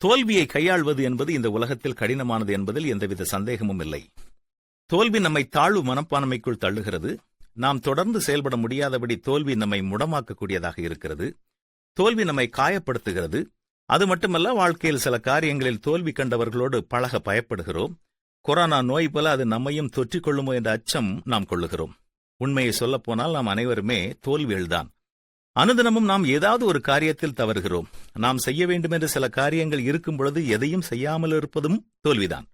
தோல்வியை கையாள்வது என்பது இந்த உலகத்தில் கடினமானது என்பதில் எந்தவித சந்தேகமும் இல்லை. தோல்வி நம்மை தாழ்வு மனப்பான்மைக்குள் தள்ளுகிறது. நாம் தொடர்ந்து செயல்பட முடியாதபடி தோல்வி நம்மை முடமாக்கக்கூடியதாக இருக்கிறது. தோல்வி நம்மை காயப்படுத்துகிறது. அது மட்டுமல்ல, வாழ்க்கையில் சில காரியங்களில் தோல்வி கண்டவர்களோடு பழக பயப்படுகிறோம். கொரோனா நோய் போல அது நம்மையும் தொற்றிக்கொள்ளுமோ என்ற அச்சம் நாம் கொள்ளுகிறோம். உண்மையை சொல்லப்போனால் நாம் அனைவருமே தோல்விகள்தான். அனுதினமும் நாம் ஏதாவது ஒரு காரியத்தில் தவறுகிறோம். நாம் செய்ய வேண்டுமென்று சில காரியங்கள் இருக்கும் பொழுது எதையும் செய்யாமல் இருப்பதும் தோல்விதான்.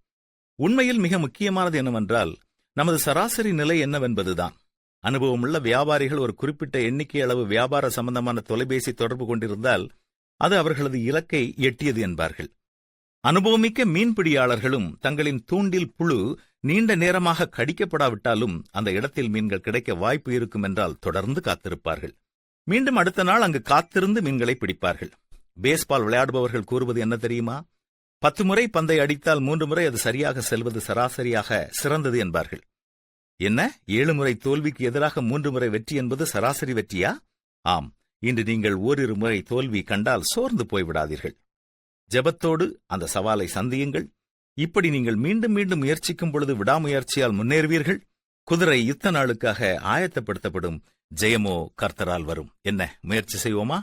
உண்மையில் மிக முக்கியமானது என்னவென்றால், நமது சராசரி நிலை என்னவென்பதுதான். அனுபவமுள்ள வியாபாரிகள் ஒரு குறிப்பிட்ட எண்ணிக்கை அளவு வியாபார சம்பந்தமான தொலைபேசி தொடர்பு கொண்டிருந்தால் அது அவர்களது இலக்கை எட்டியது என்பார்கள். அனுபவமிக்க மீன்பிடியாளர்களும் தங்களின் தூண்டில் புழு நீண்ட நேரமாக கடிக்கப்படாவிட்டாலும் அந்த இடத்தில் மீன்கள் கிடைக்க வாய்ப்பு இருக்கும் என்றால் தொடர்ந்து காத்திருப்பார்கள். மீண்டும் அடுத்த நாள் அங்கு காத்திருந்து மீன்களை பிடிப்பார்கள். பேஸ்பால் விளையாடுபவர்கள் கூறுவது என்ன தெரியுமா? 10 முறை பந்தை அடித்தால் 3 முறை அது சரியாக செல்வது சராசரியாக சிறந்தது என்பார்கள். என்ன, 7 முறை தோல்விக்கு எதிராக 3 முறை வெற்றி என்பது சராசரி வெற்றியா? ஆம். இன்று நீங்கள் ஓரிரு முறை தோல்வி கண்டால் சோர்ந்து போய்விடாதீர்கள். ஜெபத்தோடு அந்த சவாலை சந்தியுங்கள். இப்படி நீங்கள் மீண்டும் மீண்டும் முயற்சிக்கும் பொழுது விடாமுயற்சியால் முன்னேறுவீர்கள். குதிரை யுத்த நாளுக்காக ஆயத்தப்படுத்தப்படும், ஜெயமோ கர்த்தரால் வரும். என்ன, முயற்சி செய்வோமா?